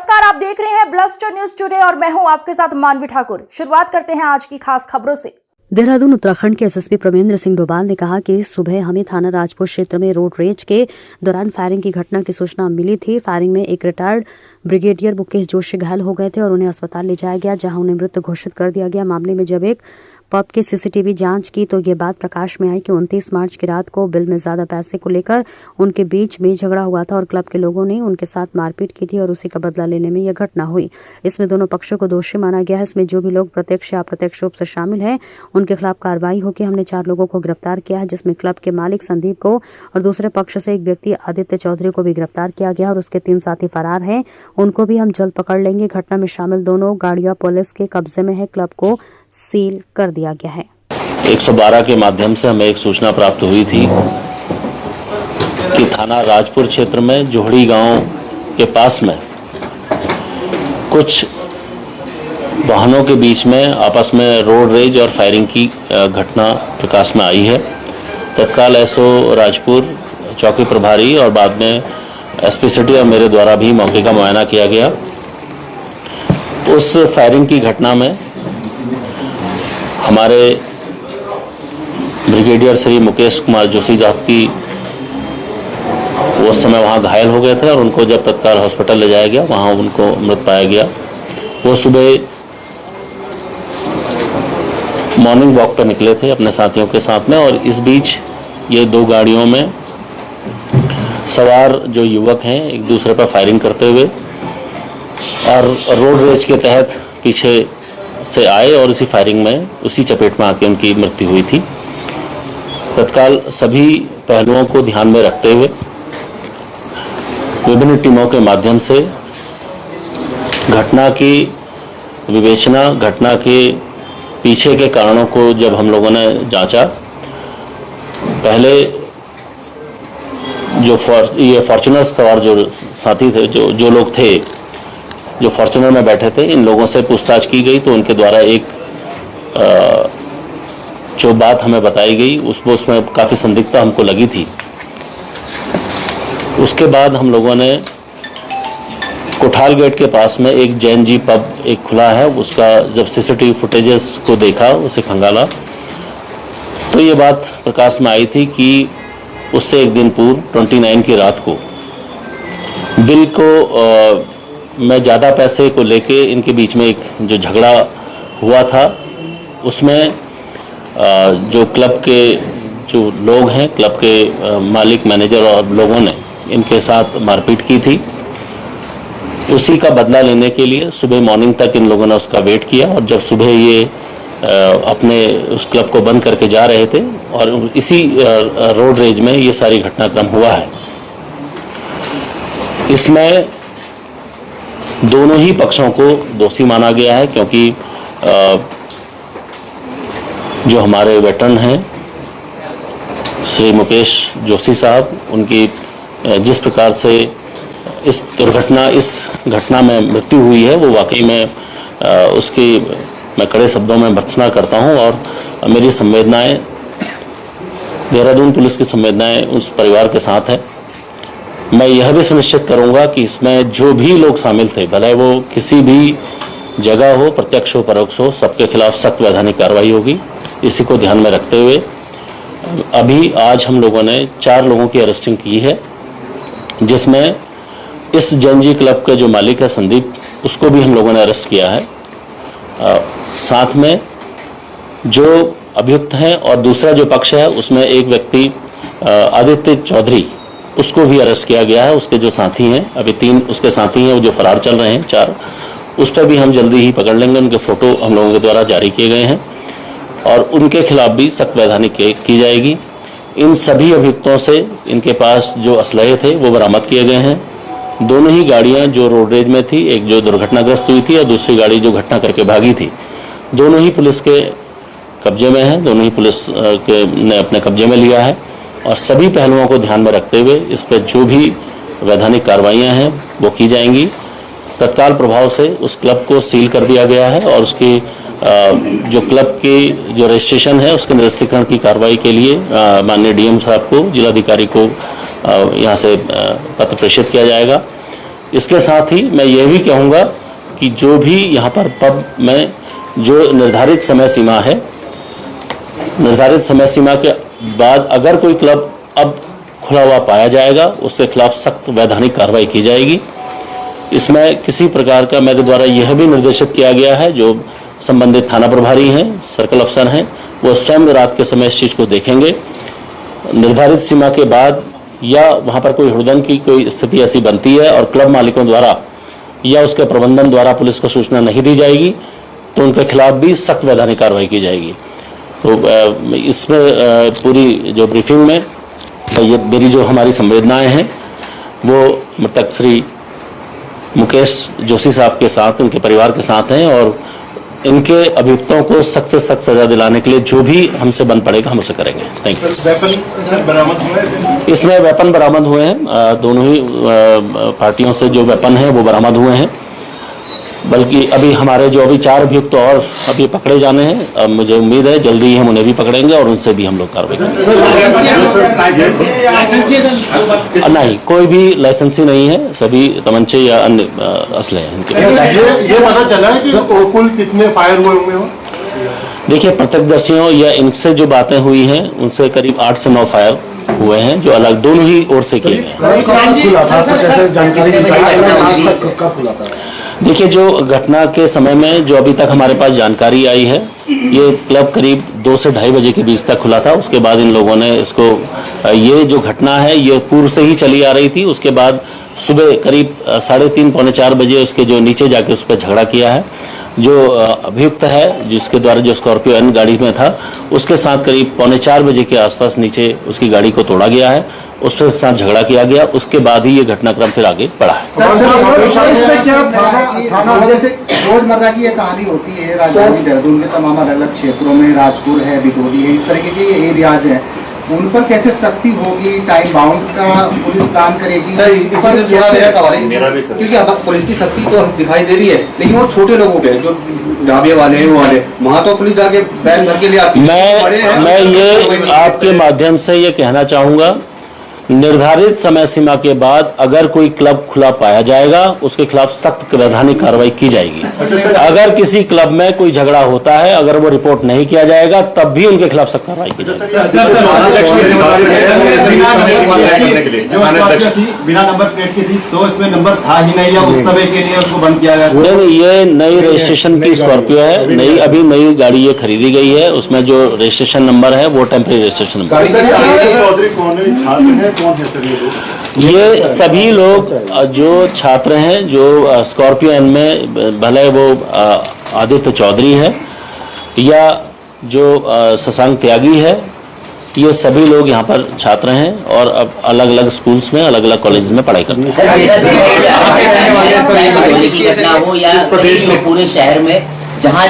नमस्कार, आप देख रहे हैं ब्लस्टर न्यूज टुडे और मैं हूं आपके साथ मानवी ठाकुर। शुरुआत करते हैं आज की खास खबरों से। देहरादून उत्तराखंड के एसएसपी प्रमेंद्र सिंह डोभाल ने कहा कि सुबह हमें थाना राजपुर क्षेत्र में रोड रेज के दौरान फायरिंग की घटना की सूचना मिली थी। फायरिंग में एक रिटायर्ड ब्रिगेडियर मुकेश जोशी घायल हो गए थे और उन्हें अस्पताल ले जाया गया, जहां उन्हें मृत घोषित कर दिया गया। मामले में जब एक पब की सीसीटीवी जांच की तो ये बात प्रकाश में आई कि 29 मार्च की रात को बिल में ज्यादा पैसे को लेकर उनके बीच में झगड़ा हुआ था और क्लब के लोगों ने उनके साथ मारपीट की थी और उसी का बदला लेने में यह घटना हुई। इसमें दोनों पक्षों को दोषी माना गया है। इसमें जो भी लोग प्रत्यक्ष या अप्रत्यक्ष रूप से शामिल हैं उनके खिलाफ कार्रवाई होगी। हमने 4 लोगों को गिरफ्तार किया है, जिसमें क्लब के मालिक संदीप को और दूसरे पक्ष से एक व्यक्ति आदित्य चौधरी को भी गिरफ्तार किया गया और उसके 3 साथी फरार हैं, उनको भी हम जल्द पकड़ लेंगे। घटना में शामिल दोनों गाड़ियां पुलिस के कब्जे में है। क्लब को सील कर दिया गया है। 112 के माध्यम से हमें एक सूचना प्राप्त हुई थी कि थाना राजपुर क्षेत्र में जोहड़ी गांव के पास में कुछ वाहनों के बीच में आपस में रोड रेज और फायरिंग की घटना प्रकाश में आई है। तत्काल एसओ राजपुर चौकी प्रभारी और बाद में एसपी सिटी और मेरे द्वारा भी मौके का मुआयना किया गया। उस फायरिंग की घटना में हमारे ब्रिगेडियर श्री मुकेश कुमार जोशी साहब की उस समय वहाँ घायल हो गए थे और उनको जब तत्काल हॉस्पिटल ले जाया गया, वहाँ उनको मृत पाया गया। वो सुबह मॉर्निंग वॉक पर निकले थे अपने साथियों के साथ में और इस बीच ये 2 गाड़ियों में सवार जो युवक हैं एक दूसरे पर फायरिंग करते हुए और रोड रेज के तहत पीछे से आए और उसी फायरिंग में उसी चपेट में आके उनकी मृत्यु हुई थी। तत्काल सभी पहलुओं को ध्यान में रखते हुए विभिन्न टीमों के माध्यम से घटना की विवेचना, घटना के पीछे के कारणों को जब हम लोगों ने जांचा, पहले जो ये फॉर्च्यूनर सवार जो साथी थे, जो लोग थे जो फॉर्च्यूनर में बैठे थे, इन लोगों से पूछताछ की गई तो उनके द्वारा एक जो बात हमें बताई गई उसमें काफ़ी संदिग्धता हमको लगी थी। उसके बाद हम लोगों ने कोठाल गेट के पास में एक जैन जी पब एक खुला है, उसका जब सीसीटीवी फुटेजेस को देखा, उसे खंगाला तो ये बात प्रकाश में आई थी कि उससे एक दिन पूर्व 29 की रात को बिल को में ज़्यादा पैसे को लेके इनके बीच में एक जो झगड़ा हुआ था, उसमें जो क्लब के जो लोग हैं, क्लब के मालिक, मैनेजर और लोगों ने इनके साथ मारपीट की थी। उसी का बदला लेने के लिए सुबह मॉर्निंग तक इन लोगों ने उसका वेट किया और जब सुबह ये अपने उस क्लब को बंद करके जा रहे थे और इसी रोड रेज में ये सारी घटनाक्रम हुआ है। इसमें दोनों ही पक्षों को दोषी माना गया है, क्योंकि जो हमारे वेटरन हैं श्री मुकेश जोशी साहब, उनकी जिस प्रकार से इस घटना में मृत्यु हुई है, वो वाकई में उसकी मैं कड़े शब्दों में भर्त्सना करता हूं और मेरी संवेदनाएं, देहरादून पुलिस की संवेदनाएं उस परिवार के साथ है। मैं यह भी सुनिश्चित करूंगा कि इसमें जो भी लोग शामिल थे, भले वो किसी भी जगह हो, प्रत्यक्ष हो परोक्ष हो, सबके खिलाफ सख्त वैधानिक कार्रवाई होगी। इसी को ध्यान में रखते हुए अभी आज हम लोगों ने 4 लोगों की अरेस्टिंग की है, जिसमें इस जैन क्लब के जो मालिक है संदीप, उसको भी हम लोगों ने अरेस्ट किया है। साथ में जो अभियुक्त हैं और दूसरा जो पक्ष है उसमें एक व्यक्ति आदित्य चौधरी, उसको भी अरेस्ट किया गया है। उसके जो साथी हैं, अभी 3 उसके साथी हैं वो जो फरार चल रहे हैं 4, उस पर भी हम जल्दी ही पकड़ लेंगे। उनके फोटो हम लोगों के द्वारा जारी किए गए हैं और उनके खिलाफ भी सख्त वैधानिक की जाएगी। इन सभी अभियुक्तों से इनके पास जो असलहे थे वो बरामद किए गए हैं। दोनों ही गाड़ियां जो रोड रेज में थी, एक जो दुर्घटनाग्रस्त हुई थी और दूसरी गाड़ी जो घटना करके भागी थी, दोनों ही पुलिस के कब्जे में है, दोनों ही पुलिस ने अपने कब्जे में लिया है और सभी पहलुओं को ध्यान में रखते हुए इस पर जो भी वैधानिक कार्रवाइयाँ हैं वो की जाएंगी। तत्काल प्रभाव से उस क्लब को सील कर दिया गया है और उसकी जो क्लब की जो रजिस्ट्रेशन है उसके निरस्तीकरण की कार्रवाई के लिए माननीय डीएम साहब को, जिलाधिकारी को यहाँ से पत्र प्रेषित किया जाएगा। इसके साथ ही मैं ये भी कहूँगा कि जो भी यहाँ पर पब में जो निर्धारित समय सीमा है, निर्धारित समय सीमा के बाद अगर कोई क्लब अब खुला हुआ पाया जाएगा, उसके खिलाफ सख्त वैधानिक कार्रवाई की जाएगी। इसमें किसी प्रकार का मेरे द्वारा यह भी निर्देशित किया गया है, जो संबंधित थाना प्रभारी हैं, सर्कल अफसर हैं, वो स्वयं रात के समय इस चीज़ को देखेंगे। निर्धारित सीमा के बाद या वहाँ पर कोई हुड़दंग की कोई स्थिति ऐसी बनती है और क्लब मालिकों द्वारा या उसके प्रबंधन द्वारा पुलिस को सूचना नहीं दी जाएगी, तो उनके खिलाफ भी सख्त वैधानिक कार्रवाई की जाएगी। तो इसमें पूरी जो ब्रीफिंग में ये मेरी जो हमारी संवेदनाएं हैं वो मृतक श्री मुकेश जोशी साहब के साथ, उनके परिवार के साथ हैं और इनके अभियुक्तों को सख्त से सख्त सजा दिलाने के लिए जो भी हमसे बन पड़ेगा हम उसे करेंगे। Thank you. इसमें वेपन बरामद हुए हैं, दोनों ही पार्टियों से जो वेपन हैं वो बरामद हुए हैं, बल्कि अभी हमारे जो अभी 4 अभियुक्त और अभी पकड़े जाने हैं। अब मुझे उम्मीद है जल्दी ही हम उन्हें भी पकड़ेंगे और उनसे भी हम लोग कार्रवाई करेंगे। नहीं, कोई भी लाइसेंसी नहीं है, सभी तमंचे या अन्य असले हैं इनके। ये पता चला है कि कुल कितने फायर हुए होंगे? देखिए, प्रत्यक्षदर्शियों या इनसे जो बातें हुई हैं उनसे करीब 8 से 9 फायर हुए हैं, जो अलग दोनों ही ओर से किए हैं। देखिए, जो घटना के समय में जो अभी तक हमारे पास जानकारी आई है, ये क्लब करीब 2 से 2:30 बजे के बीच तक खुला था। उसके बाद इन लोगों ने इसको, ये जो घटना है ये पूर्व से ही चली आ रही थी। उसके बाद सुबह करीब 3:30 पौने 4 बजे उसके जो नीचे जाके उस पर झगड़ा किया है। जो अभियुक्त है जिसके द्वारा जो स्कॉर्पियो एन गाड़ी में था, उसके साथ करीब पौने 4 बजे के आसपास नीचे उसकी गाड़ी को तोड़ा गया है, उसके साथ झगड़ा किया गया। उसके बाद ही ये घटनाक्रम फिर आगे बढ़ा है। रोजमर्रा की ये कहानी होती है राजधानी देहरादून के तमाम अलग अलग क्षेत्रों में, राजपुर है, बितौली है, इस तरीके के ये एरियाज हैं, उन पर कैसे सख्ती होगी? टाइम बाउंड का पुलिस प्लान करेगी? सवाल है क्योंकि अब पुलिस की सख्ती तो दिखाई दे रही है, लेकिन वो छोटे लोगों पे जो ढाबे वाले हैं, वो वाले, वहाँ तो पुलिस जाके बैन भर के ले आती है। मैं ये आपके माध्यम से ये कहना चाहूँगा, निर्धारित समय सीमा के बाद अगर कोई क्लब खुला पाया जाएगा, उसके खिलाफ सख्त वैधानिक कार्रवाई की जाएगी। अगर किसी क्लब में कोई झगड़ा होता है, अगर वो रिपोर्ट नहीं किया जाएगा, तब भी उनके खिलाफ सख्त कार्रवाई की जाएगी। बिना नंबर प्लेट की थी तो इसमें नंबर था ही नहीं, या उस समय के लिए उसको बंद किया गया? नहीं, ये नई रजिस्ट्रेशन की स्कॉर्पियो है, नई अभी नई गाड़ी ये खरीदी गई है। उसमें जो रजिस्ट्रेशन नंबर है वो टेम्परेरी रजिस्ट्रेशन नंबर है। ये सभी लोग जो छात्र हैं, जो स्कॉर्पियो एन में, भले वो आदित्य चौधरी है या जो शशांक त्यागी है, ये सभी लोग यहाँ पर छात्र हैं और अब अलग अलग स्कूल्स में, अलग अलग कॉलेज में पढ़ाई करते हैं। पूरे शहर में जहाँ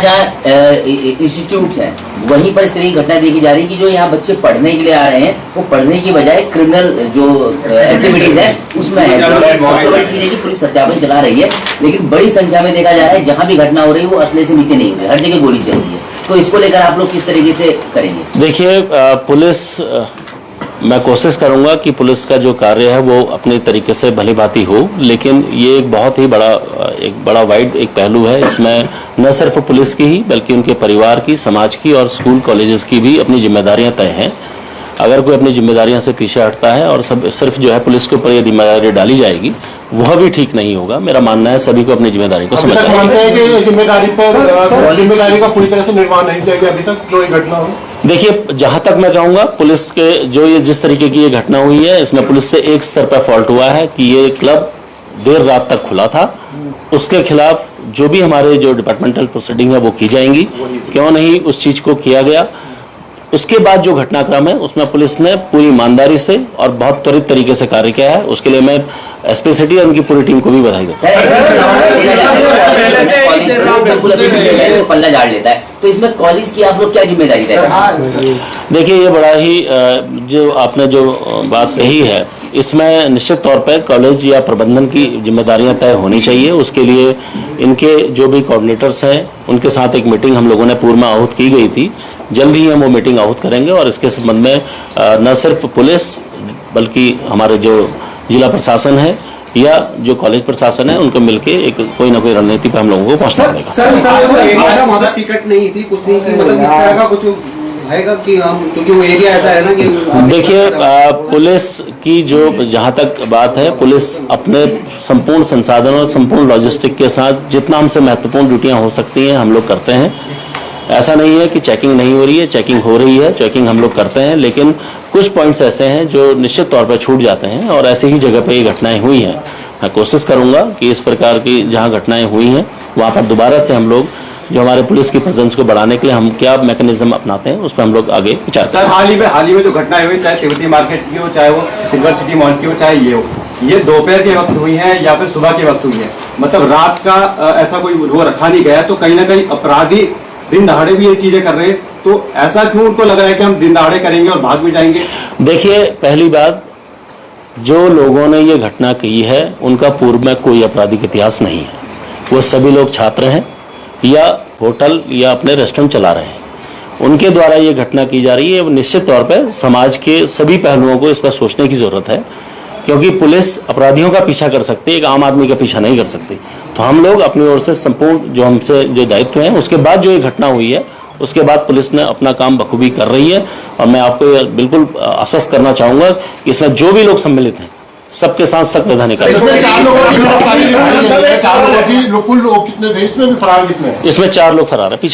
इंस्टीट्यूट हैं वहीं पर इस तरह की घटना देखी जा रही है कि जो यहाँ बच्चे पढ़ने के लिए आ रहे हैं, वो पढ़ने की बजाय क्रिमिनल जो एक्टिविटीज है उसमें है। सबसे बड़ी चीज है कि पुलिस सत्यापन चला रही है, लेकिन बड़ी संख्या में देखा जा रहा है जहाँ भी घटना हो रही है वो असले से नीचे नहीं हो रही, हर जगह गोली चल रही है। तो इसको लेकर आप लोग किस तरीके से करेंगे? देखिए, पुलिस, मैं कोशिश करूंगा कि पुलिस का जो कार्य है वो अपने तरीके से भली भांति हो, लेकिन ये एक बहुत ही बड़ा वाइड एक पहलू है। इसमें न सिर्फ पुलिस की ही बल्कि उनके परिवार की, समाज की और स्कूल कॉलेजेस की भी अपनी जिम्मेदारियां तय हैं। अगर कोई अपनी जिम्मेदारियों से पीछे हटता है और सिर्फ जो है पुलिस के ऊपर ये जिम्मेदारी डाली जाएगी, वह भी ठीक नहीं होगा। मेरा मानना है सभी को अपनी जिम्मेदारी को समझना चाहिए। जिम्मेदारी का पूरी तरह से निर्वाह नहीं किया गया अभी तक जो ये घटना हुई। देखिए, जहां तक मैं कहूंगा, पुलिस के जो ये जिस तरीके की ये घटना हुई है, इसमें पुलिस से एक स्तर पर फॉल्ट हुआ है कि ये क्लब देर रात तक खुला था। उसके खिलाफ जो भी हमारे जो डिपार्टमेंटल प्रोसीडिंग है वो की जाएंगी। क्यों नहीं उस चीज को किया गया? उसके बाद जो घटनाक्रम है उसमें पुलिस ने पूरी ईमानदारी से और बहुत त्वरित तरीके से कार्य किया है। उसके लिए मैं एसपी सिटी और उनकी पूरी टीम को भी बधाई देता हूँ। पल्ला झाड़ लेता है, तो इसमें कॉलेज की आप लोग क्या जिम्मेदारी है? देखिए, ये बड़ा ही जो आपने जो बात कही है, इसमें निश्चित तौर पर कॉलेज या प्रबंधन की जिम्मेदारियां तय होनी चाहिए। उसके लिए इनके जो भी कोऑर्डिनेटर्स हैं उनके साथ एक मीटिंग हम लोगों ने पूर्व में आहूत की गई थी। जल्द ही हम वो मीटिंग आहूत करेंगे और इसके संबंध में न सिर्फ पुलिस बल्कि हमारे जो जिला प्रशासन है या जो कॉलेज प्रशासन है उनको मिलके एक कोई ना कोई रणनीति पर हम लोगों को पहुंचना पड़ेगा। मैडम वहाँ पे टिकट नहीं थी, कुछ नहीं थी, मतलब इस तरह का कुछ है कि हम, क्योंकि वो एरिया ऐसा है ना कि देखिए, पुलिस की जो जहां तक बात है, पुलिस अपने संपूर्ण संसाधनों, संपूर्ण लॉजिस्टिक के साथ जितना हमसे महत्वपूर्ण ड्यूटियां हो सकती हैं हम लोग करते हैं। ऐसा नहीं है कि चेकिंग नहीं हो रही है, चेकिंग हो रही है, चेकिंग हम लोग करते हैं, लेकिन कुछ पॉइंट्स ऐसे हैं जो निश्चित तौर पर छूट जाते हैं और ऐसे ही जगह पर ये घटनाएं हुई हैं। मैं कोशिश करूंगा कि इस प्रकार की जहां घटनाएं हुई हैं वहां पर दोबारा से हम लोग जो हमारे पुलिस की प्रेजेंस को बढ़ाने के लिए हम क्या मैकेनिज्म अपनाते हैं उस पर हम लोग आगे विचार करें। सर, हाल ही में जो घटनाएं हुई, चाहे तिब्बती मार्केट की हो, चाहे वो सिल्वर सिटी मॉल की हो, चाहे ये हो, ये दोपहर के वक्त हुई है या फिर सुबह के वक्त हुई है? मतलब रात का ऐसा कोई वो रखा नहीं गया, तो कहीं ना कहीं अपराधी दिन दहाड़े भी ये चीजें कर रहे हैं, तो ऐसा क्यों उनको लग रहा है कि हम दिन दहाड़े करेंगे और भाग भी जाएंगे? देखिए, पहली बात, जो लोगों ने ये घटना की है उनका पूर्व में कोई आपराधिक इतिहास नहीं है। वो सभी लोग छात्र हैं या होटल या अपने रेस्टोरेंट चला रहे हैं, उनके द्वारा ये घटना की जा रही है। निश्चित तौर पर समाज के सभी पहलुओं को इस पर सोचने की जरूरत है, क्योंकि पुलिस अपराधियों का पीछा कर सकती है, एक आम आदमी का पीछा नहीं कर सकती। तो हम लोग अपनी ओर से संपूर्ण जो हमसे जो दायित्व है, उसके बाद जो ये घटना हुई है उसके बाद पुलिस ने अपना काम बखूबी कर रही है। और मैं आपको ये बिल्कुल आश्वस्त करना चाहूंगा कि इसमें जो भी लोग सम्मिलित हैं सबके साथ सख्त वैधानिक कार्रवाई। 4 लोगों की गिरफ्तारी की है, 4 लोगों की कुल लोग कितने थे इसमें भी फरार कितने हैं? इसमें 4 लोग फरार है। पीछे